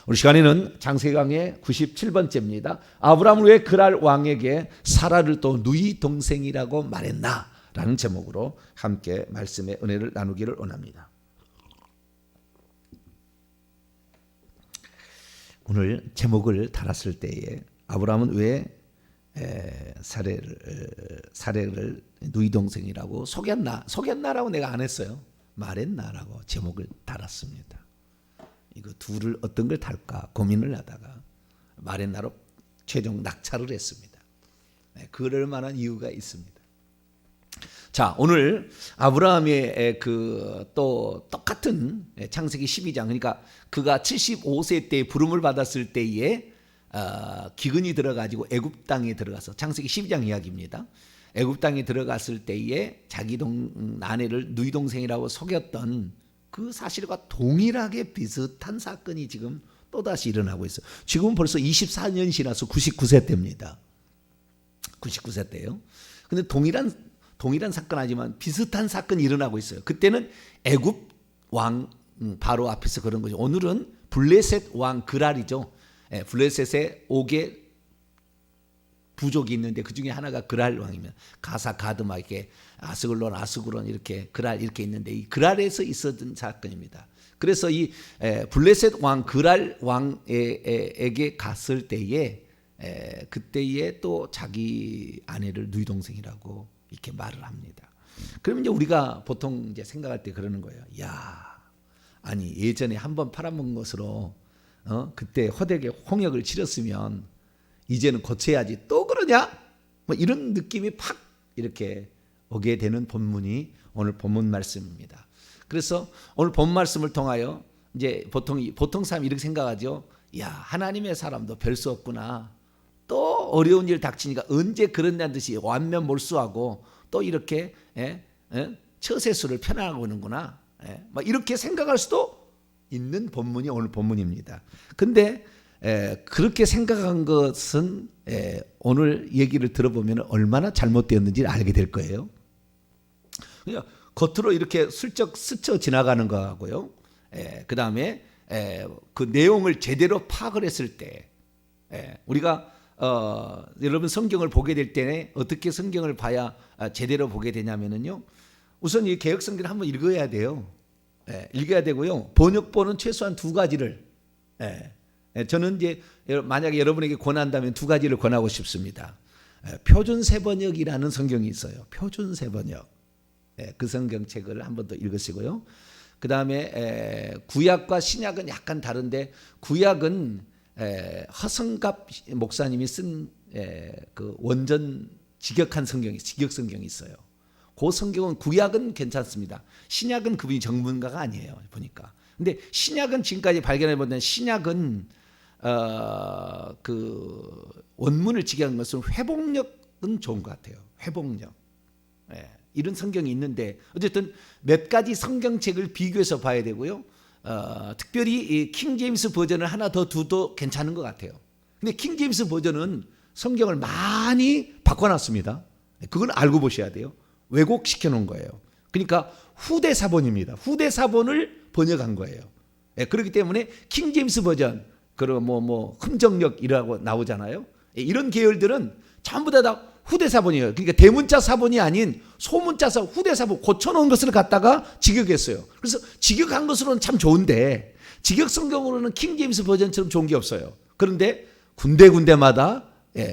우리 시간에는 창세기의 97번째입니다. 아브라함은 왜 그랄 왕에게 사라를 또 누이 동생이라고 말했나? 라는 제목으로 함께 말씀의 은혜를 나누기를 원합니다. 오늘 제목을 달았을 때에 아브라함은 왜 사례를 누이 동생이라고 속였나라고 내가 안 했어요. 말했나라고 제목을 달았습니다. 이거 둘을 어떤 걸 달까 고민을 하다가 말했나로 최종 낙찰을 했습니다. 그럴 만한 이유가 있습니다. 자, 오늘 아브라함의 또 똑같은 창세기 12장, 그러니까 그가 75세 때 부름을 받았을 때에 기근이 들어가지고 애굽 땅에 들어가서, 창세기 12장 이야기입니다. 애굽 땅에 들어갔을 때에 자기 아내를 누이 동생이라고 속였던 그 사실과 동일하게 비슷한 사건이 지금 또다시 일어나고 있어요. 지금 벌써 24년이 지나서 99세 때입니다. 99세 때예요. 근데 동일한 사건 하지만 비슷한 사건이 일어나고 있어요. 그때는 애굽 왕 바로 앞에서 그런 거죠. 오늘은 블레셋 왕 그랄이죠. 블레셋에 5개 부족이 있는데 그 중에 하나가 그랄 왕이면 가사, 가드마, 이렇게 아스글론 이렇게 그랄 이렇게 있는데 이 그랄에서 있었던 사건입니다. 그래서 이 블레셋 왕 그랄 왕에게 갔을 때에 그때에 또 자기 아내를 누이 동생이라고 이렇게 말을 합니다. 그러면 이제 우리가 보통 이제 생각할 때 그러는 거예요. 야, 아니 예전에 한번 팔아먹은 것으로 그때 헛되게 홍역을 치렀으면 이제는 고쳐야지 또 그러냐? 뭐 이런 느낌이 팍 이렇게 오게 되는 본문이 오늘 본문 말씀입니다. 그래서 오늘 본 말씀을 통하여 이제 보통 사람이 이렇게 생각하죠. 야, 하나님의 사람도 별 수 없구나. 또 어려운 일 닥치니까 언제 그런다는 듯이 완면몰수하고 또 이렇게 처세술을 펴나가는구나. 막 이렇게 생각할 수도 있는 본문이 오늘 본문입니다. 근데 그렇게 생각한 것은 오늘 얘기를 들어보면 얼마나 잘못되었는지 알게 될 거예요. 그냥 겉으로 이렇게 슬쩍 스쳐 지나가는 거하고요. 그 다음에 그 내용을 제대로 파악을 했을 때 우리가 여러분 성경을 보게 될 때 어떻게 성경을 봐야 제대로 보게 되냐면요. 우선 이 개역 성경을 한번 읽어야 돼요. 읽어야 되고요. 번역본은 최소한 2가지를 저는 이제 만약에 여러분에게 권한다면 2가지를 권하고 싶습니다. 표준 세번역이라는 성경이 있어요. 표준 세번역. 그 성경책을 한 번 더 읽으시고요. 그 다음에 구약과 신약은 약간 다른데 구약은 허성갑 목사님이 쓴 그 원전 직역 성경이 있어요. 그 성경은 구약은 괜찮습니다. 신약은 그분이 전문가가 아니에요. 보니까. 근데 신약은 지금까지 발견해 본 신약은 그 원문을 직역한 것은 회복력은 좋은 것 같아요. 회복력. 이런 성경이 있는데 어쨌든 몇 가지 성경책을 비교해서 봐야 되고요. 특별히 이 킹제임스 버전을 하나 더 두도 괜찮은 것 같아요. 근데 킹제임스 버전은 성경을 많이 바꿔놨습니다. 그건 알고 보셔야 돼요. 왜곡시켜 놓은 거예요. 그러니까 후대 사본입니다. 후대 사본을 번역한 거예요. 그렇기 때문에 킹제임스 버전, 그리고 흠정력이라고 나오잖아요. 이런 계열들은 전부 다 후대 사본이에요. 그러니까 대문자 사본이 아닌 소문자 사본, 후대 사본 고쳐놓은 것을 갖다가 직역했어요. 그래서 직역한 것으로는 참 좋은데 직역 성경으로는 킹제임스 버전처럼 좋은 게 없어요. 그런데 군데군데마다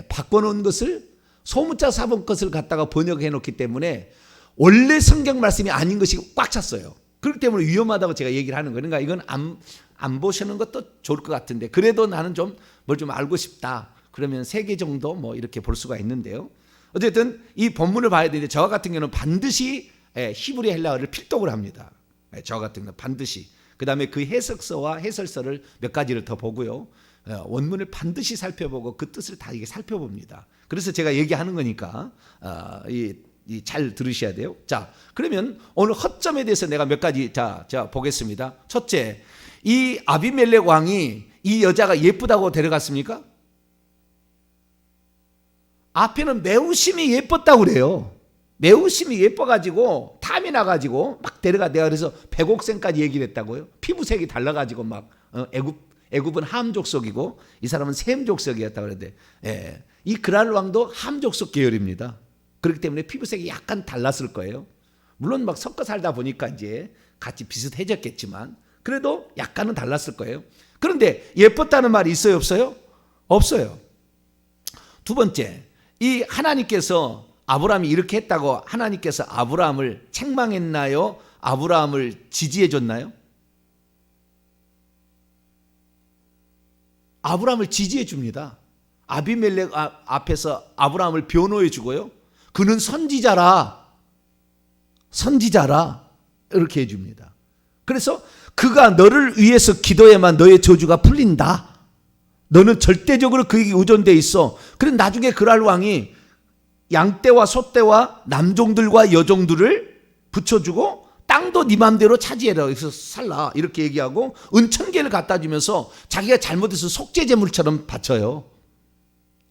바꿔놓은 것을 소문자 사본 것을 갖다가 번역해 놓기 때문에 원래 성경 말씀이 아닌 것이 꽉 찼어요. 그렇기 때문에 위험하다고 제가 얘기를 하는 거예요. 그러니까 이건 안 보시는 것도 좋을 것 같은데 그래도 나는 좀 뭘 좀 알고 싶다. 그러면 3개 정도 뭐 이렇게 볼 수가 있는데요. 어쨌든 이 본문을 봐야 되는데 저 같은 경우는 반드시 히브리 헬라어를 필독을 합니다. 저 같은 경우는 반드시. 그 다음에 그 해석서와 해설서를 몇 가지를 더 보고요. 원문을 반드시 살펴보고 그 뜻을 다 이게 살펴봅니다. 그래서 제가 얘기하는 거니까 잘 들으셔야 돼요. 자, 그러면 오늘 허점에 대해서 내가 몇 가지 자 보겠습니다. 첫째, 이 아비멜렉 왕이 이 여자가 예쁘다고 데려갔습니까? 앞에는 매우 심히 예뻤다고 그래요. 매우 심히 예뻐가지고 탐이 나가지고 막 데려가. 내가 그래서 백옥생까지 얘기를 했다고요. 피부색이 달라가지고 막 애굽은 함 족속이고 이 사람은 셈 족속이었다 그러는데, 이 그랄 왕도 함 족속 계열입니다. 그렇기 때문에 피부색이 약간 달랐을 거예요. 물론 막 섞어 살다 보니까 이제 같이 비슷해졌겠지만 그래도 약간은 달랐을 거예요. 그런데 예뻤다는 말이 있어요, 없어요? 없어요. 두 번째, 이 하나님께서 아브라함이 이렇게 했다고 하나님께서 아브라함을 책망했나요? 아브라함을 지지해 줬나요? 아브라함을 지지해 줍니다. 아비멜렉 앞에서 아브라함을 변호해 주고요. 그는 선지자라 이렇게 해줍니다. 그래서 그가 너를 위해서 기도해야만 너의 저주가 풀린다. 너는 절대적으로 그에게 의존돼 있어. 그래 나중에 그랄 왕이 양떼와 소떼와 남종들과 여종들을 붙여주고 땅도 네 맘대로 차지해라. 그래서 살라 이렇게 얘기하고 은천계를 갖다 주면서 자기가 잘못해서 속죄제물처럼 바쳐요.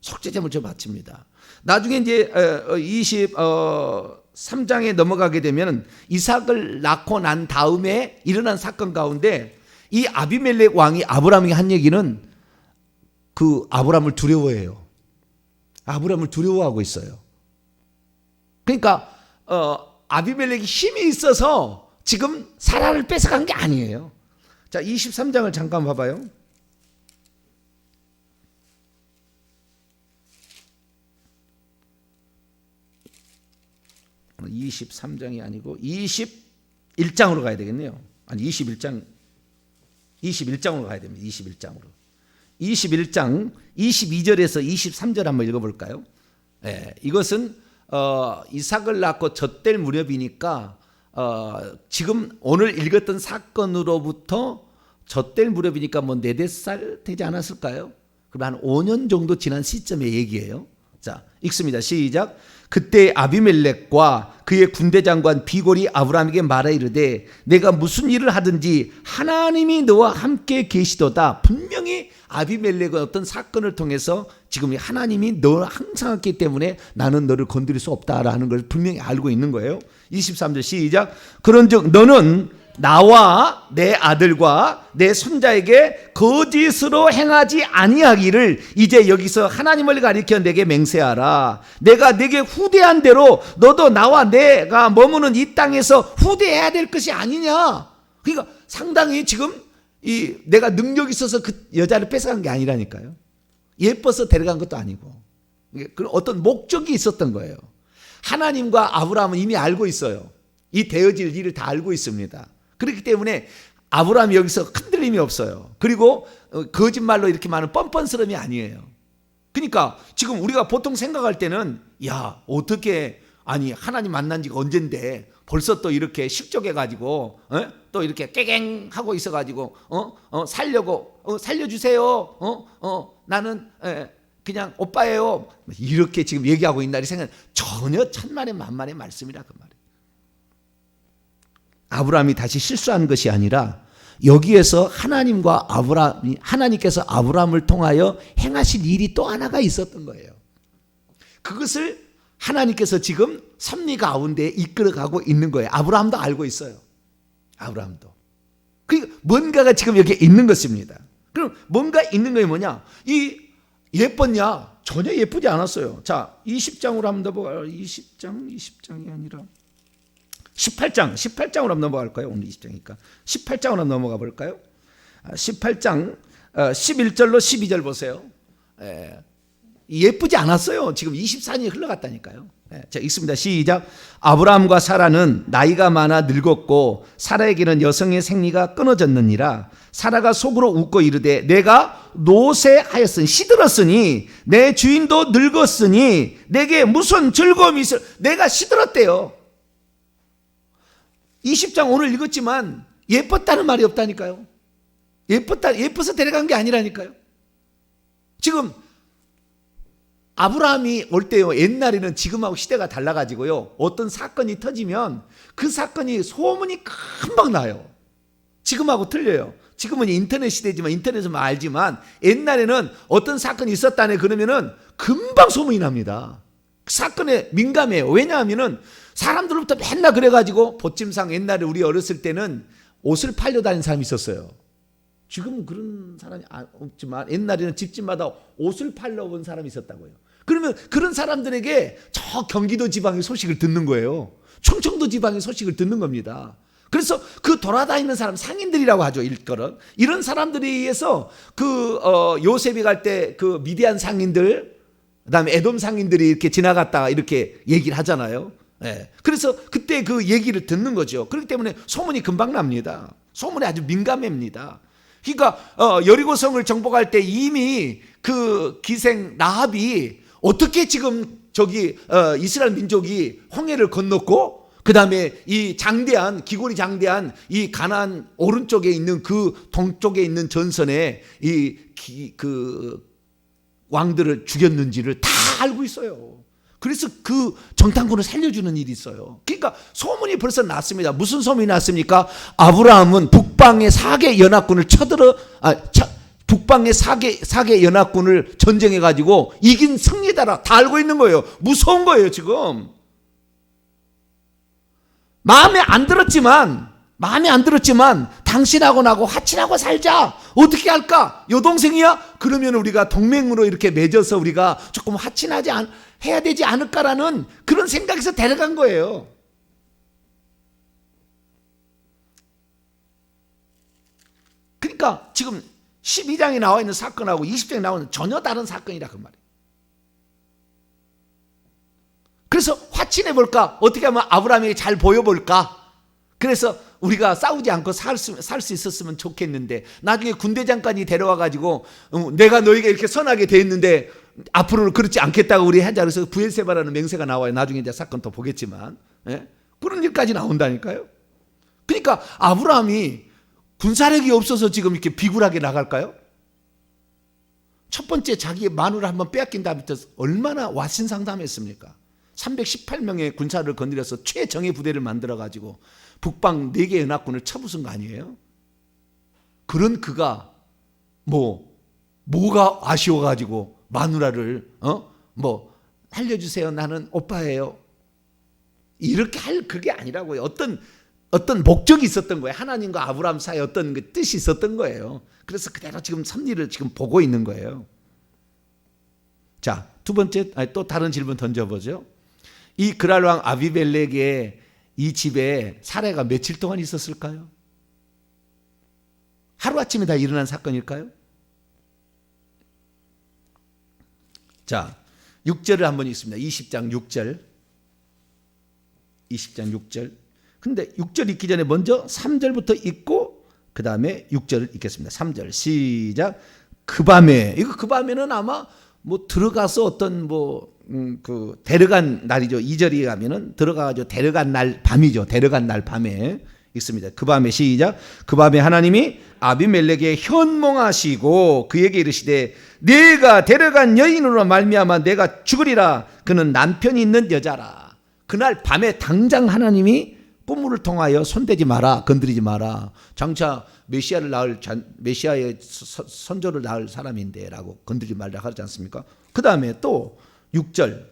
속죄제물처럼 바칩니다. 나중에 이제 23장에 넘어가게 되면 이삭을 낳고 난 다음에 일어난 사건 가운데 이 아비멜렉 왕이 아브라함에게 한 얘기는 그 아브라함을 두려워해요. 아브라함을 두려워하고 있어요. 그러니까 아비멜렉이 힘이 있어서 지금 사라를 뺏어간 게 아니에요. 자, 23장을 잠깐 봐봐요. 23장이 아니고 21장으로 가야 되겠네요. 아니 21장으로 가야 됩니다. 21장 22절에서 23절 한번 읽어볼까요? 이것은 이삭을 낳고 젖될 무렵이니까 지금 오늘 읽었던 사건으로부터 젖될 무렵이니까 뭐 4-5살 되지 않았을까요? 그럼 한 5년 정도 지난 시점의 얘기예요. 자, 읽습니다. 시작. 그때 아비멜렉과 그의 군대장관 비골이 아브라함에게 말하 이르되 내가 무슨 일을 하든지 하나님이 너와 함께 계시도다. 분명히 아비멜렉은 어떤 사건을 통해서 지금 하나님이 너를 항상 했기 때문에 나는 너를 건드릴 수 없다라는 걸 분명히 알고 있는 거예요. 23절 시작. 그런즉 너는 나와 내 아들과 내 손자에게 거짓으로 행하지 아니하기를 이제 여기서 하나님을 가리켜 내게 맹세하라. 내가 내게 후대한 대로 너도 나와 내가 머무는 이 땅에서 후대해야 될 것이 아니냐. 그러니까 상당히 지금 내가 능력이 있어서 그 여자를 뺏어간 게 아니라니까요. 예뻐서 데려간 것도 아니고 그런 어떤 목적이 있었던 거예요. 하나님과 아브라함은 이미 알고 있어요. 이 되어질 일을 다 알고 있습니다. 그렇기 때문에 아브라함이 여기서 흔들림이 없어요. 그리고 거짓말로 이렇게 많은 뻔뻔스러움이 아니에요. 그러니까 지금 우리가 보통 생각할 때는 야 어떻게 아니 하나님 만난 지가 언젠데 벌써 또 이렇게 실족해가지고 또 이렇게 깨갱하고 있어가지고 살려고 살려주세요. 나는 그냥 오빠예요. 이렇게 지금 얘기하고 있나 이 생각 전혀 천만의 만만의 말씀이라 그 말이에요. 아브라함이 다시 실수한 것이 아니라 여기에서 하나님께서 아브라함을 통하여 행하실 일이 또 하나가 있었던 거예요. 그것을 하나님께서 지금 섭리 가운데 이끌어가고 있는 거예요. 아브라함도 알고 있어요. 아브라함도. 그 뭔가가 지금 여기에 있는 것입니다. 그럼 뭔가 있는 게 뭐냐? 이 예뻤냐? 전혀 예쁘지 않았어요. 자, 20장으로 한번 더 볼까요? 20장이 아니라 18장으로 한번 넘어갈까요? 오늘 20장이니까 18장으로 한번 넘어가 볼까요? 18장 11절로 12절 보세요. 예쁘지 않았어요. 지금 24년이 흘러갔다니까요. 자, 읽습니다. 시작. 아브라함과 사라는 나이가 많아 늙었고 사라에게는 여성의 생리가 끊어졌느니라. 사라가 속으로 웃고 이르되 내가 노쇠하였으니 시들었으니 내 주인도 늙었으니 내게 무슨 즐거움이 있을. 내가 시들었대요. 20장 오늘 읽었지만 예뻤다는 말이 없다니까요. 예뻐서 데려간 게 아니라니까요. 지금 아브라함이 올 때요, 옛날에는 지금하고 시대가 달라가지고요, 어떤 사건이 터지면 그 사건이 소문이 금방 나요. 지금하고 틀려요. 지금은 인터넷 시대지만 인터넷은 알지만 옛날에는 어떤 사건이 있었다네 그러면은 금방 소문이 납니다. 그 사건에 민감해요. 왜냐하면은 사람들로부터 맨날 그래가지고 보침상 옛날에 우리 어렸을 때는 옷을 팔려 다니는 사람이 있었어요. 지금은 그런 사람이 없지만 옛날에는 집집마다 옷을 팔러 온 사람이 있었다고요. 그러면 그런 사람들에게 저 경기도 지방의 소식을 듣는 거예요. 충청도 지방의 소식을 듣는 겁니다. 그래서 그 돌아다니는 사람, 상인들이라고 하죠, 일컬은. 이런 사람들에 의해서 요셉이 갈 때 그 미디안 상인들, 그다음에 에돔 상인들이 이렇게 지나갔다가 이렇게 얘기를 하잖아요. 예. 그래서 그때 그 얘기를 듣는 거죠. 그렇기 때문에 소문이 금방 납니다. 소문에 아주 민감합니다. 그러니까 여리고성을 정복할 때 이미 그 기생 라합이 어떻게 지금 저기 이스라엘 민족이 홍해를 건넜고, 그 다음에 이 장대한, 기골이 장대한 이 가나안 오른쪽에 있는 그 동쪽에 있는 전선에 그 왕들을 죽였는지를 다 알고 있어요. 그래서 그 정탐꾼을 살려주는 일이 있어요. 그러니까 소문이 벌써 났습니다. 무슨 소문이 났습니까? 아브라함은 북방의 4개 연합군을 북방의 4개 연합군을 전쟁해가지고 이긴 승리다라 다 알고 있는 거예요. 무서운 거예요, 지금. 마음에 안 들었지만 당신하고 나하고 하친하고 살자. 어떻게 할까? 여동생이야? 그러면 우리가 동맹으로 이렇게 맺어서 우리가 조금 해야 되지 않을까라는 그런 생각에서 데려간 거예요. 그러니까 지금 12장에 나와 있는 사건하고 20장에 나오는 전혀 다른 사건이라 그 말이에요. 그래서 화친해 볼까? 어떻게 하면 아브라함에게 잘 보여볼까? 그래서 우리가 싸우지 않고 살 수 있었으면 좋겠는데, 나중에 군대장관이 데려와가지고 내가 너희가 이렇게 선하게 돼 있는데 앞으로는 그렇지 않겠다고 우리 하자. 그래서 부엘세바라는 맹세가 나와요. 나중에 이제 사건 또 보겠지만, 예? 그런 일까지 나온다니까요. 그러니까 아브라함이 군사력이 없어서 지금 이렇게 비굴하게 나갈까요? 첫 번째 자기의 마누라 한번 빼앗긴 다음부터 얼마나 와신상담했습니까? 318명의 군사를 건드려서 최정예 부대를 만들어가지고 북방 4개 연합군을 쳐부순 거 아니에요? 그런 그가 뭐가 아쉬워가지고 마누라를 살려주세요, 나는 오빠예요, 이렇게 할 그게 아니라고요. 어떤 목적이 있었던 거예요. 하나님과 아브라함 사이에 어떤 그 뜻이 있었던 거예요. 그래서 그대로 지금 섭리를 지금 보고 있는 거예요. 자, 두 번째, 또 다른 질문 던져보죠. 이 그랄 왕 아비멜렉의 이 집에 사례가 며칠 동안 있었을까요? 하루아침에 다 일어난 사건일까요? 자, 6절을 한번 읽습니다. 20장 6절. 20장 6절. 근데 6절 읽기 전에 먼저 3절부터 읽고 그 다음에 6절을 읽겠습니다. 3절 시작. 그 밤에는 아마 들어가서 어떤 데려간 날이죠. 2절에 가면은 들어가가지고 데려간 날 밤이죠. 데려간 날 밤에 있습니다. 그 밤에 시작. 그 밤에 하나님이 아비멜렉에 현몽하시고 그에게 이르시되 네가 데려간 여인으로 말미암아 내가 죽으리라. 그는 남편이 있는 여자라. 그날 밤에 당장 하나님이 꿈을 통하여 손대지 마라, 건드리지 마라. 장차 메시아의 선조를 낳을 사람인데라고 건드리지 말라 하지 않습니까? 그 다음에 또 6절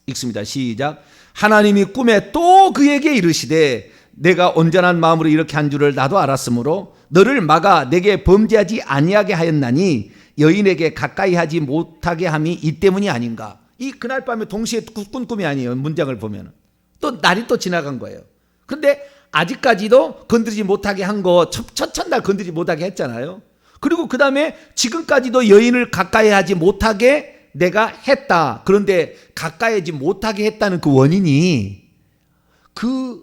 읽습니다. 시작. 하나님이 꿈에 또 그에게 이르시되 내가 온전한 마음으로 이렇게 한 줄을 나도 알았으므로 너를 막아 내게 범죄하지 아니하게 하였나니 여인에게 가까이 하지 못하게 함이 이 때문이 아닌가. 이 그날 밤에 동시에 꾼 꿈이 아니에요. 문장을 보면 또 날이 또 지나간 거예요. 그런데 아직까지도 건드리지 못하게 한 거 첫날 건드리지 못하게 했잖아요. 그리고 그 다음에 지금까지도 여인을 가까이 하지 못하게 내가 했다. 그런데 가까이 하지 못하게 했다는 그 원인이 그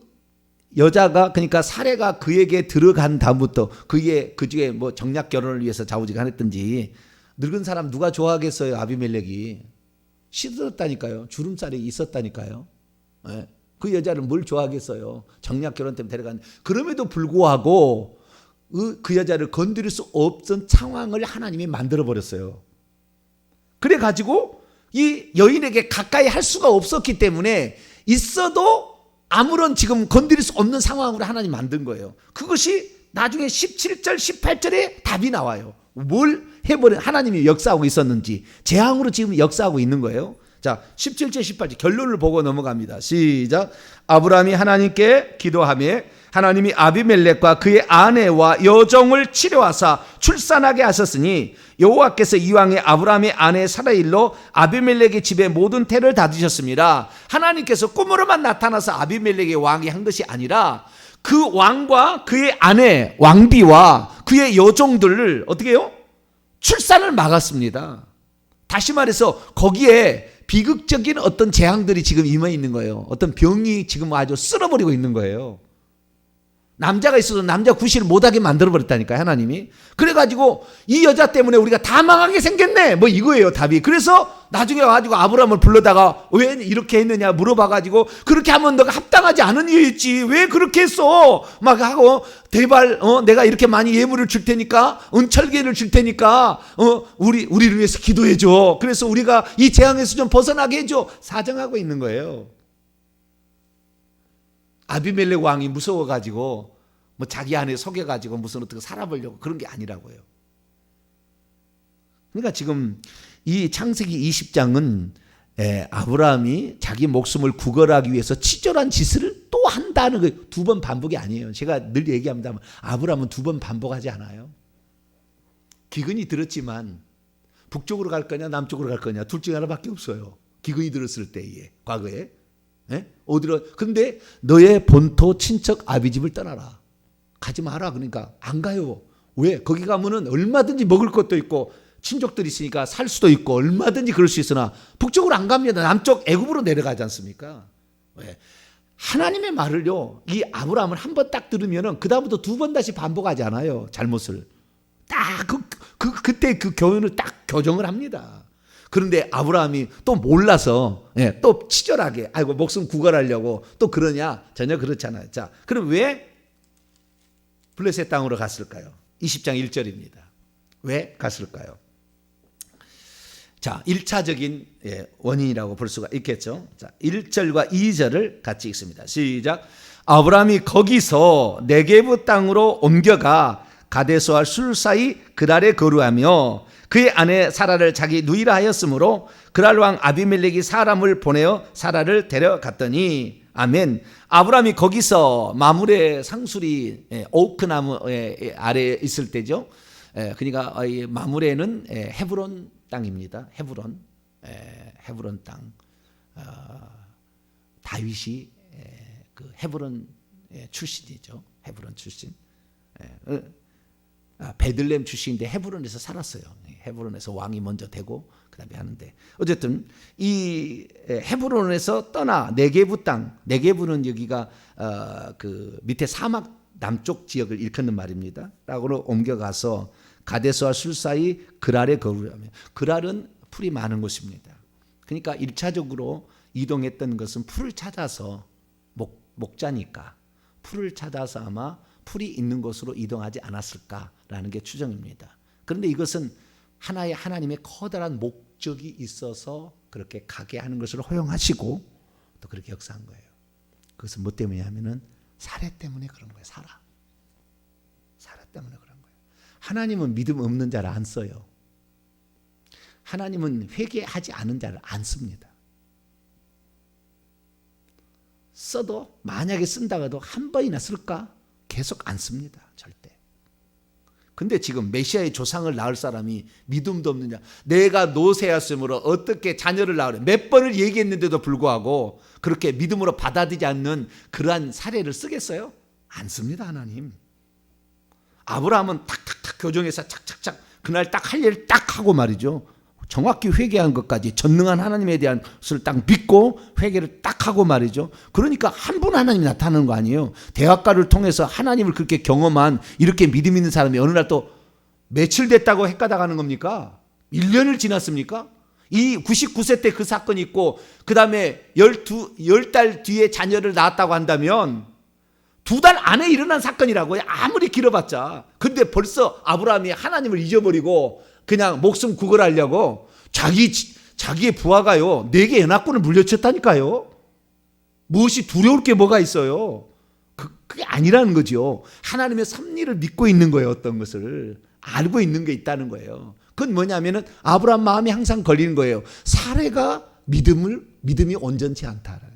여자가, 그러니까 사례가 그에게 들어간 다음부터 그 중에 정략 결혼을 위해서 좌우지간했든지 늙은 사람 누가 좋아하겠어요. 아비멜렉이 시들었다니까요. 주름살이 있었다니까요. 네. 그 여자를 뭘 좋아하겠어요. 정략 결혼 때문에 데려간. 그럼에도 불구하고 그 여자를 건드릴 수 없던 상황을 하나님이 만들어 버렸어요. 그래 가지고 이 여인에게 가까이 할 수가 없었기 때문에 있어도 아무런 지금 건드릴 수 없는 상황으로 하나님 만든 거예요. 그것이 나중에 17절 18절에 답이 나와요. 뭘 해버린 하나님이 역사하고 있었는지 재앙으로 지금 역사하고 있는 거예요. 자, 17절 18절 결론을 보고 넘어갑니다. 시작. 아브라함이 하나님께 기도하며 하나님이 아비멜렉과 그의 아내와 여종을 치료하사 출산하게 하셨으니 여호와께서 이왕에 아브라함의 아내 사라일로 아비멜렉의 집에 모든 태를 다 드셨습니다. 하나님께서 꿈으로만 나타나서 아비멜렉의 왕이 한 것이 아니라 그 왕과 그의 아내 왕비와 그의 여종들을 어떻게 해요? 출산을 막았습니다. 다시 말해서 거기에 비극적인 어떤 재앙들이 지금 임해 있는 거예요. 어떤 병이 지금 아주 쓸어버리고 있는 거예요. 남자가 있어도 남자 구실을 못하게 만들어버렸다니까요, 하나님이. 그래가지고 이 여자 때문에 우리가 다 망하게 생겼네, 뭐 이거예요, 답이. 그래서 나중에 와가지고 아브라함을 불러다가 왜 이렇게 했느냐 물어봐가지고, 그렇게 하면 너가 합당하지 않은 일이었지, 왜 그렇게 했어 막 하고, 대발 내가 이렇게 많이 예물을 줄 테니까, 은철계를 줄 테니까 우리를 위해서 기도해줘. 그래서 우리가 이 재앙에서 좀 벗어나게 해줘, 사정하고 있는 거예요. 아비멜렉 왕이 무서워가지고 뭐 자기 아내 속여가지고 무슨 어떻게 살아보려고 그런 게 아니라고요. 그러니까 지금 이 창세기 20장은 아브라함이 자기 목숨을 구걸하기 위해서 치졸한 짓을 또 한다는 거예요. 두 번 반복이 아니에요. 제가 늘 얘기합니다만 아브라함은 두 번 반복하지 않아요. 기근이 들었지만 북쪽으로 갈 거냐 남쪽으로 갈 거냐 둘 중에 하나밖에 없어요. 기근이 들었을 때에 과거에. 어디로? 근데 너의 본토 친척 아비집을 떠나라. 가지 마라. 그러니까 안 가요. 왜? 거기 가면은 얼마든지 먹을 것도 있고 친족들이 있으니까 살 수도 있고 얼마든지 그럴 수 있으나 북쪽으로 안 갑니다. 남쪽 애굽으로 내려가지 않습니까? 왜? 하나님의 말을요, 이 아브라함을 한 번 딱 들으면은 그 다음부터 두 번 다시 반복하지 않아요. 잘못을 딱 그때 그 교훈을 딱 교정을 합니다. 그런데 아브라함이 또 몰라서 또 치졸하게 아이고 목숨 구걸하려고 또 그러냐? 전혀 그렇잖아요. 자, 그럼 왜 블레셋 땅으로 갔을까요? 20장 1절입니다. 왜 갔을까요? 자, 1차적인 원인이라고 볼 수가 있겠죠. 자, 1절과 2절을 같이 읽습니다. 시작. 아브라함이 거기서 네게브 땅으로 옮겨가 가데스와 술 사이 그랄에 거류하며 그의 아내 사라를 자기 누이라 하였으므로 그랄 왕 아비멜렉이 사람을 보내어 사라를 데려갔더니, 아멘. 아브라함이 거기서 마므레 상수리 오크나무 아래에 있을 때죠. 그러니까 마므레는 헤브론 땅입니다. 헤브론 땅. 다윗이 그 헤브론 출신이죠. 헤브론 출신. 베들레헴 출신인데 헤브론에서 살았어요. 헤브론에서 왕이 먼저 되고 그다음에 하는데, 어쨌든 이 헤브론에서 떠나 네게브 땅, 네게브는 여기가 그 밑에 사막 남쪽 지역을 일컫는 말입니다. 라고로 옮겨가서 가데스와 술 사이 그랄에 거류하며, 그랄은 풀이 많은 곳입니다. 그러니까 1차적으로 이동했던 것은 풀을 찾아서 목자니까 풀을 찾아서 아마 풀이 있는 곳으로 이동하지 않았을까라는 게 추정입니다. 그런데 이것은 하나의 하나님의 커다란 목적이 있어서 그렇게 가게 하는 것을 허용하시고 또 그렇게 역사한 거예요. 그것은 뭐 때문이냐면은 사례 때문에 그런 거예요. 사례 때문에 그런 거예요. 하나님은 믿음 없는 자를 안 써요. 하나님은 회개하지 않은 자를 안 씁니다. 써도 만약에 쓴다가도 한 번이나 쓸까? 계속 안 씁니다. 절대. 근데 지금 메시아의 조상을 낳을 사람이 믿음도 없는 자, 내가 노새였으므로 어떻게 자녀를 낳으래, 몇 번을 얘기했는데도 불구하고 그렇게 믿음으로 받아들이지 않는 그러한 사례를 쓰겠어요? 안 씁니다. 하나님. 아브라함은 탁탁탁 교정해서 착착착 그날 딱 할 일을 딱 하고 말이죠. 정확히 회개한 것까지 전능한 하나님에 대한 것을 딱 믿고 회개를 딱 하고 말이죠. 그러니까 한 분 하나님이 나타나는 거 아니에요. 대학가를 통해서 하나님을 그렇게 경험한 이렇게 믿음 있는 사람이 어느 날 또 며칠 됐다고 헷가닥하는 겁니까? 1년을 지났습니까? 이 99세 때 그 사건이 있고 그 다음에 10달 뒤에 자녀를 낳았다고 한다면 2달 안에 일어난 사건이라고요. 아무리 길어봤자. 근데 벌써 아브라함이 하나님을 잊어버리고 그냥 목숨 구걸하려고 자기의 부하가요 4개 연합군을 물려쳤다니까요. 무엇이 두려울 게 뭐가 있어요? 그게 아니라는 거죠. 하나님의 섭리를 믿고 있는 거예요. 어떤 것을 알고 있는 게 있다는 거예요. 그건 뭐냐면은 아브라함 마음이 항상 걸리는 거예요. 사례가 믿음이 온전치 않다라는 거예요.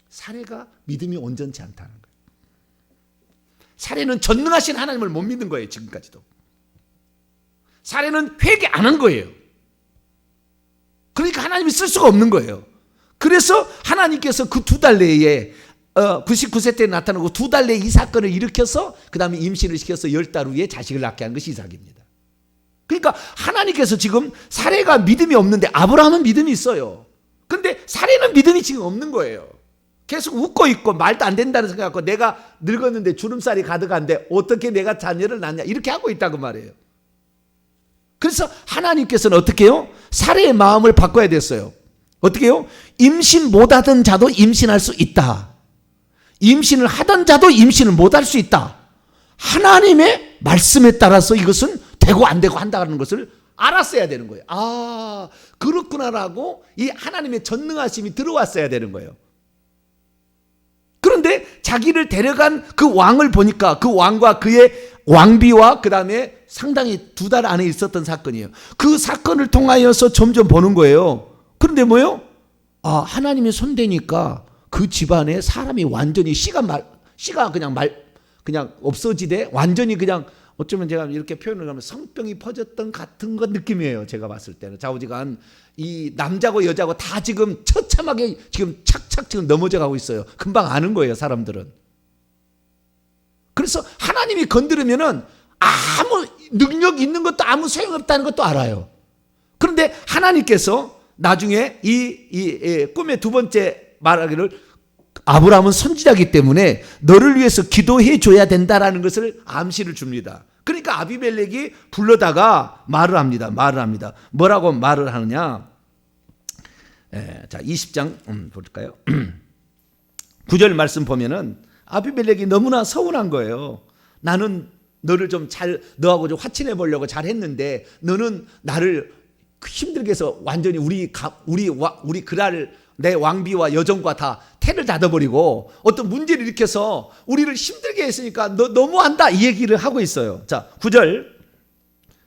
사례가 믿음이 온전치 않다는 거예요. 사례는 전능하신 하나님을 못 믿는 거예요. 지금까지도. 사례는 회개 안 한 거예요. 그러니까 하나님이 쓸 수가 없는 거예요. 그래서 하나님께서 그 2달 내에 99세 때 나타나고 2달 내에 이 사건을 일으켜서 그 다음에 임신을 시켜서 10달 후에 자식을 낳게 한 것이 이삭입니다. 그러니까 하나님께서 지금 사례가 믿음이 없는데 아브라함은 믿음이 있어요. 그런데 사례는 믿음이 지금 없는 거예요. 계속 웃고 있고 말도 안 된다는 생각하고 내가 늙었는데 주름살이 가득한데 어떻게 내가 자녀를 낳냐 이렇게 하고 있다고 말이에요. 그래서 하나님께서는 어떻게 해요? 사례의 마음을 바꿔야 됐어요. 어떻게 해요? 임신 못하던 자도 임신할 수 있다. 임신을 하던 자도 임신을 못할 수 있다. 하나님의 말씀에 따라서 이것은 되고 안 되고 한다는 것을 알았어야 되는 거예요. 아, 그렇구나라고 이 하나님의 전능하심이 들어왔어야 되는 거예요. 그런데 자기를 데려간 그 왕을 보니까 그 왕과 그의 왕비와 그 다음에 상당히 2달 안에 있었던 사건이에요. 그 사건을 통하여서 점점 보는 거예요. 그런데 뭐요? 아, 하나님이 손대니까 그 집안에 사람이 완전히 씨가 그냥 없어지되 완전히 그냥 어쩌면 제가 이렇게 표현을 하면 성병이 퍼졌던 같은 것 느낌이에요. 제가 봤을 때는 좌우지간 이 남자고 여자고 다 지금 처참하게 지금 착착 지금 넘어져 가고 있어요. 금방 아는 거예요, 사람들은. 그래서 하나님이 건드리면은 아무 능력 있는 것도 아무 소용없다는 것도 알아요. 그런데 하나님께서 나중에 이 꿈의 2번째 말하기를 아브라함은 선지자이기 때문에 너를 위해서 기도해 줘야 된다라는 것을 암시를 줍니다. 그러니까 아비멜렉이 불러다가 말을 합니다. 뭐라고 말을 하느냐? 자, 20장 볼까요? 9절 말씀 보면은 아비멜렉이 너무나 서운한 거예요. 나는 너를 좀 너하고 좀 화친해 보려고 잘 했는데 너는 나를 힘들게 해서 완전히 우리 내 왕비와 여종과 다 태를 닫아버리고 어떤 문제를 일으켜서 우리를 힘들게 했으니까 너 너무한다 이 얘기를 하고 있어요. 자, 9절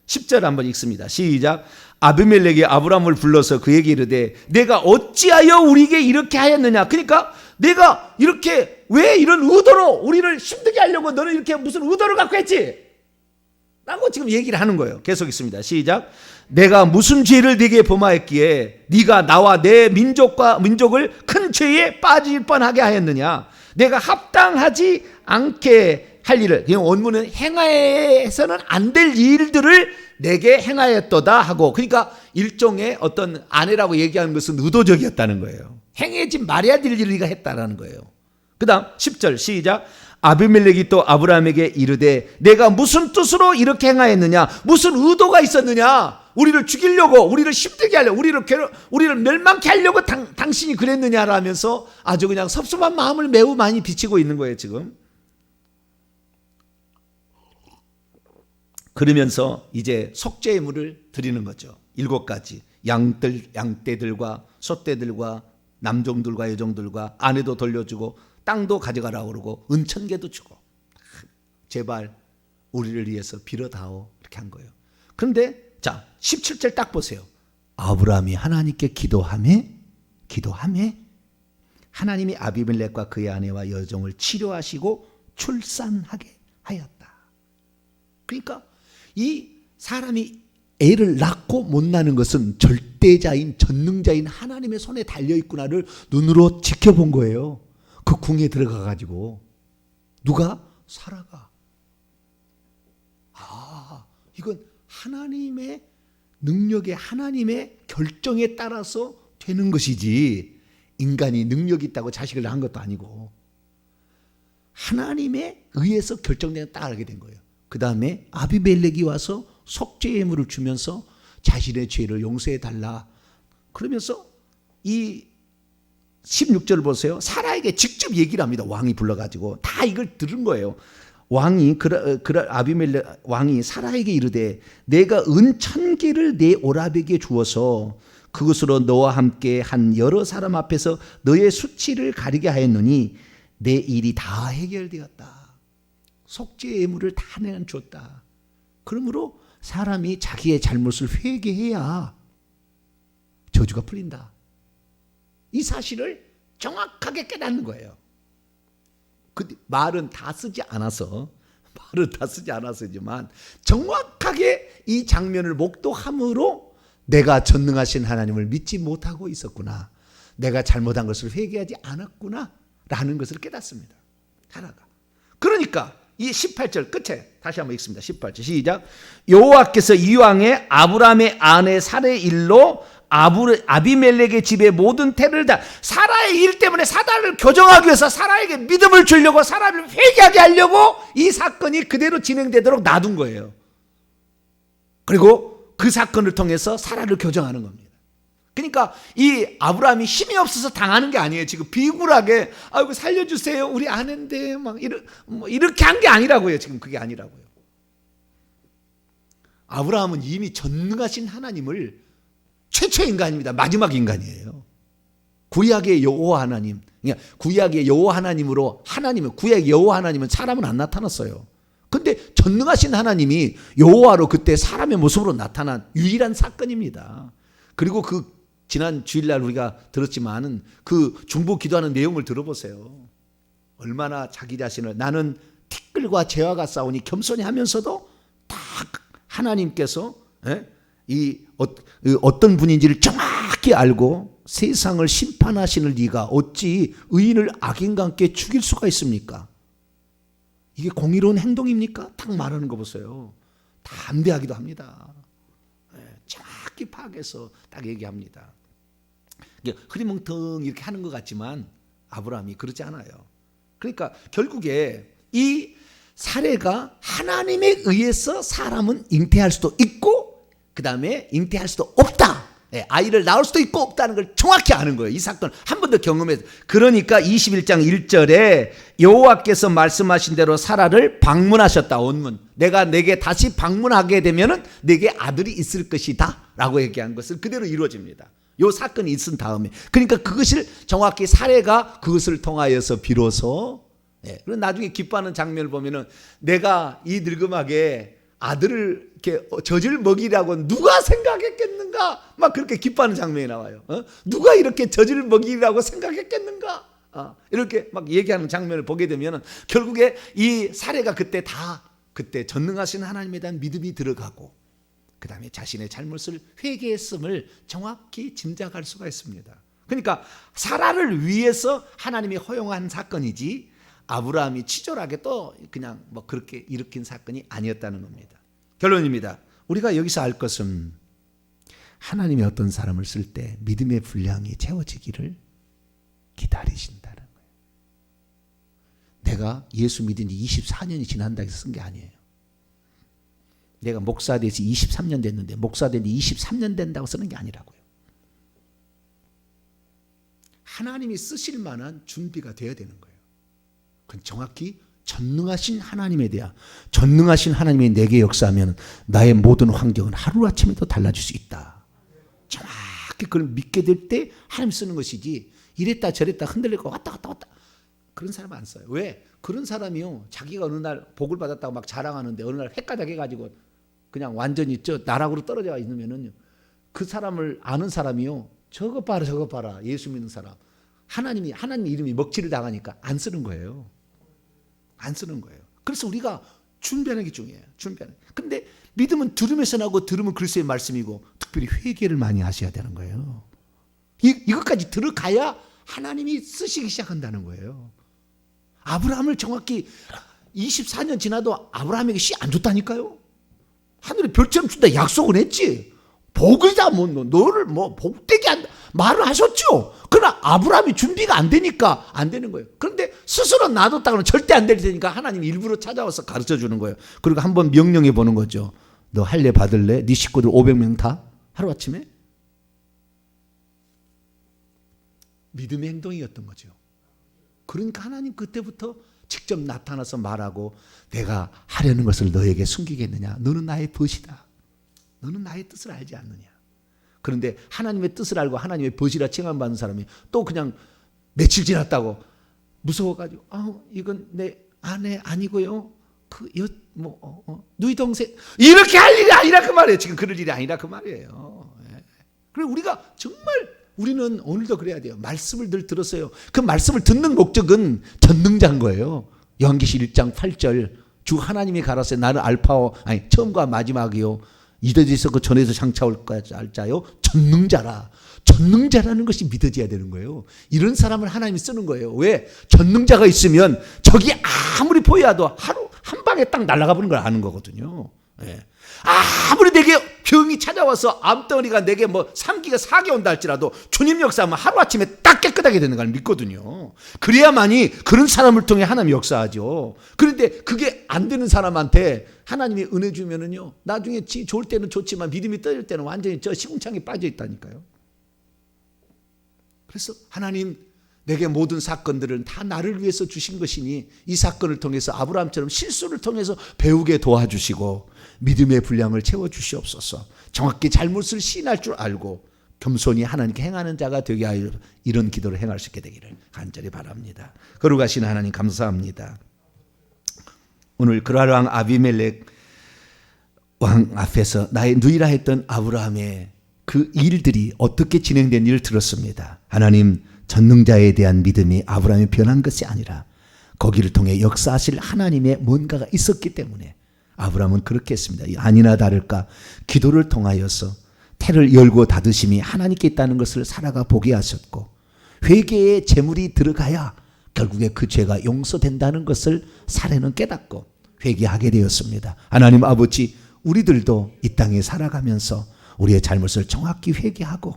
10절 한번 읽습니다. 시작. 아비멜렉이 아브라함을 불러서 그에게 이르되 내가 어찌하여 우리에게 이렇게 하였느냐. 그러니까 내가 이렇게 왜 이런 의도로 우리를 힘들게 하려고 너는 이렇게 무슨 의도를 갖고 했지? 라고 지금 얘기를 하는 거예요. 계속 있습니다. 시작. 내가 무슨 죄를 네게 범하였기에 네가 나와 내 민족을 큰 죄에 빠질 뻔하게 하였느냐. 내가 합당하지 않게 할 일을, 원문은 행하여서는 안 될 일들을 내게 행하였도다 하고, 그러니까 일종의 어떤 아내라고 얘기하는 것은 의도적이었다는 거예요. 행하지 말아야 될 일을 네가 했다라는 거예요. 그 다음 10절 시작. 아비멜렉이 또 아브라함에게 이르되 내가 무슨 뜻으로 이렇게 행하였느냐. 무슨 의도가 있었느냐. 우리를 죽이려고, 우리를 힘들게 하려고, 우리를 멸망케 하려고 당신이 그랬느냐라면서 아주 그냥 섭섭한 마음을 매우 많이 비치고 있는 거예요 지금. 그러면서 이제 속죄의 물을 드리는 거죠. 7가지 양떼들과 소떼들과 남종들과 여종들과 아내도 돌려주고 땅도 가져가라고 그러고 은천개도 주고 제발 우리를 위해서 빌어다오 이렇게 한 거예요. 그런데 자 17절 딱 보세요. 아브라함이 하나님께 기도하매 하나님이 아비멜렉과 그의 아내와 여종을 치료하시고 출산하게 하였다. 그러니까 이 사람이 애를 낳고 못 낳는 것은 절대자인 전능자인 하나님의 손에 달려있구나를 눈으로 지켜본 거예요. 그 궁에 들어가 가지고 누가? 사라가. 아, 이건 하나님의 능력에 하나님의 결정에 따라서 되는 것이지 인간이 능력이 있다고 자식을 낳은 것도 아니고 하나님에 의해서 결정되는 딱 알게 된 거예요. 그 다음에 아비멜렉이 와서 속죄의 예물을 주면서 자신의 죄를 용서해 달라 그러면서 이 16절을 보세요. 사라에게 직접 얘기를 합니다. 왕이 불러가지고 다 이걸 들은 거예요. 아비멜렉 왕이 사라에게 이르되 내가 은 1000개를 내 오라백에 주어서 그것으로 너와 함께 한 여러 사람 앞에서 너의 수치를 가리게 하였노니 내 일이 다 해결되었다. 속죄의 예물을 다 내가 줬다. 그러므로 사람이 자기의 잘못을 회개해야 저주가 풀린다. 이 사실을 정확하게 깨닫는 거예요. 그 말은 다 쓰지 않아서 말을 다 쓰지 않았지만 정확하게 이 장면을 목도함으로 내가 전능하신 하나님을 믿지 못하고 있었구나. 내가 잘못한 것을 회개하지 않았구나 라는 것을 깨닫습니다. 하나가. 그러니까 이 18절 끝에 다시 한번 읽습니다. 18절 시작. 여호와께서 이왕에 아브라함의 아내 사라의 일로 아비멜렉의 집에 모든 태를 다 사라의 일 때문에 사라를 교정하기 위해서 사라에게 믿음을 주려고 사라를 회개하게 하려고 이 사건이 그대로 진행되도록 놔둔 거예요. 그리고 그 사건을 통해서 사라를 교정하는 겁니다. 그러니까 이 아브라함이 힘이 없어서 당하는 게 아니에요. 지금 비굴하게 아이고 살려주세요 우리 아내인데 막 이렇게 한 게 아니라고요. 지금 그게 아니라고요. 아브라함은 이미 전능하신 하나님을 최초의 인간입니다. 마지막 인간이에요. 구약의 여호와 하나님, 구약의 여호와 하나님으로 구약의 여호와 하나님은 사람은 안 나타났어요. 근데 전능하신 하나님이 여호와로 그때 사람의 모습으로 나타난 유일한 사건입니다. 그리고 그 지난 주일날 우리가 들었지만은 그 중보 기도하는 내용을 들어보세요. 얼마나 자기 자신을 나는 티끌과 재화가 싸우니 겸손히 하면서도 딱 하나님께서 이 어떤 분인지를 정확히 알고 세상을 심판하시는 네가 어찌 의인을 악인과 함께 죽일 수가 있습니까? 이게 공의로운 행동입니까? 딱 말하는 거 보세요. 담대하기도 합니다. 정확히 파악해서 딱 얘기합니다. 흐리멍텅 이렇게 하는 것 같지만 아브라함이 그러지 않아요. 그러니까 결국에 이 사례가 하나님에 의해서 사람은 잉태할 수도 있고 그 다음에 잉태할 수도 없다. 아이를 낳을 수도 있고 없다는 걸 정확히 아는 거예요. 이 사건 한 번 더 경험해서. 그러니까 21장 1절에 여호와께서 말씀하신 대로 사라를 방문하셨다. 원문. 내가 내게 다시 방문하게 되면은 내게 아들이 있을 것이다 라고 얘기한 것은 그대로 이루어집니다. 요 사건이 있은 다음에. 그러니까 그것을 정확히 사례가 그것을 통하여서 비로소 그리고 나중에 기뻐하는 장면을 보면은 내가 이 늙음하게 아들을 이렇게 젖을 먹이라고 누가 생각했겠는가? 막 그렇게 기뻐하는 장면이 나와요. 누가 이렇게 젖을 먹이라고 생각했겠는가? 이렇게 막 얘기하는 장면을 보게 되면 결국에 이 사례가 그때 전능하신 하나님에 대한 믿음이 들어가고 그 다음에 자신의 잘못을 회개했음을 정확히 짐작할 수가 있습니다. 그러니까 사라를 위해서 하나님이 허용한 사건이지 아브라함이 치졸하게 또 그냥 뭐 그렇게 일으킨 사건이 아니었다는 겁니다. 결론입니다. 우리가 여기서 알 것은 하나님이 어떤 사람을 쓸 때 믿음의 분량이 채워지기를 기다리신다는 거예요. 내가 예수 믿은 지 24년이 지난다고 해서 쓴 게 아니에요. 내가 목사 된 지 23년 됐는데 목사 된 지 23년 된다고 쓰는 게 아니라고요. 하나님이 쓰실 만한 준비가 되어야 되는 거예요. 그건 정확히 전능하신 하나님에 대한 전능하신 하나님이 내게 역사하면 나의 모든 환경은 하루아침에도 달라질 수 있다. 정확히 그걸 믿게 될 때 하나님 쓰는 것이지 이랬다 저랬다 흔들리고 왔다 갔다 왔다 그런 사람 안 써요. 왜? 그런 사람이요 자기가 어느 날 복을 받았다고 막 자랑하는데 어느 날 헷가닥 해가지고 그냥 완전히 나락으로 떨어져 있으면은 그 사람을 아는 사람이요 저것 봐라 예수 믿는 사람 하나님 이름이 먹칠을 당하니까 안 쓰는 거예요. 안 쓰는 거예요. 그래서 우리가 준비하는 게 중요해요. 근데 믿음은 들으면서 나고 들으면 그리스도의 말씀이고 특별히 회개를 많이 하셔야 되는 거예요. 이것까지 들어가야 하나님이 쓰시기 시작한다는 거예요. 아브라함을 정확히 24년 지나도 아브라함에게 씨 안 줬다니까요. 하늘에 별처럼 준다 약속은 했지. 복이다 너를 복되게 한다 말을 하셨죠. 그러나 아브라함이 준비가 안 되니까 안 되는 거예요. 그런데 스스로 놔뒀다고는 절대 안 될 테니까 하나님이 일부러 찾아와서 가르쳐 주는 거예요. 그리고 한번 명령해 보는 거죠. 너 할례 받을래? 네 식구들 500명 다? 하루아침에? 믿음의 행동이었던 거죠. 그러니까 하나님 그때부터 직접 나타나서 말하고 내가 하려는 것을 너에게 숨기겠느냐? 너는 나의 벗이다. 너는 나의 뜻을 알지 않느냐. 그런데 하나님의 뜻을 알고 하나님의 벗이라 칭함받는 사람이 또 그냥 며칠 지났다고 무서워가지고 이건 내 아내 아니고요. 누이 동생 이렇게 할 일이 아니라 그 말이에요. 지금 그럴 일이 아니라 그 말이에요. 그리고 우리가 정말 우리는 오늘도 그래야 돼요. 말씀을 늘 들었어요. 그 말씀을 듣는 목적은 전능자인 거예요. 요한계시 1장 8절 주 하나님이 가라사대 나는 처음과 마지막이요 이더지서 그 전에서 장차 올 자요 전능자라. 전능자라는 것이 믿어져야 되는 거예요. 이런 사람을 하나님이 쓰는 거예요. 왜? 전능자가 있으면 적이 아무리 보여도 하루 한 방에 딱 날아가 버리는 걸 아는 거거든요. 예. 아무리 내게 병이 찾아와서 암덩어리가 내게 뭐 3기가 4개 온다 할지라도 주님 역사하면 하루아침에 딱 깨끗하게 되는 걸 믿거든요. 그래야만이 그런 사람을 통해 하나님 역사하죠. 그런데 그게 안 되는 사람한테 하나님이 은혜 주면은요 나중에 좋을 때는 좋지만 믿음이 떨어질 때는 완전히 저 시궁창에 빠져 있다니까요. 그래서 하나님 내게 모든 사건들은 다 나를 위해서 주신 것이니 이 사건을 통해서 아브라함처럼 실수를 통해서 배우게 도와주시고 믿음의 분량을 채워주시옵소서. 정확히 잘못을 시인할 줄 알고 겸손히 하나님께 행하는 자가 되게 하여 이런 기도를 행할 수 있게 되기를 간절히 바랍니다. 거룩하신 하나님 감사합니다. 오늘 그랄 왕 아비멜렉 왕 앞에서 나의 누이라 했던 아브라함의 그 일들이 어떻게 진행된 일을 들었습니다. 하나님 전능자에 대한 믿음이 아브라함이 변한 것이 아니라 거기를 통해 역사하실 하나님의 뭔가가 있었기 때문에 아브라함은 그렇게 했습니다. 아니나 다를까 기도를 통하여서 태를 열고 닫으심이 하나님께 있다는 것을 살아가 보게 하셨고 회개의 제물이 들어가야 결국에 그 죄가 용서된다는 것을 사례는 깨닫고 회개하게 되었습니다. 하나님 아버지 우리들도 이 땅에 살아가면서 우리의 잘못을 정확히 회개하고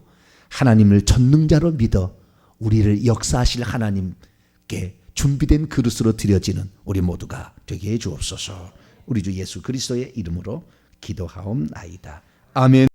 하나님을 전능자로 믿어 우리를 역사하실 하나님께 준비된 그릇으로 드려지는 우리 모두가 되게 해 주옵소서. 우리 주 예수 그리스도의 이름으로 기도하옵나이다. 아멘.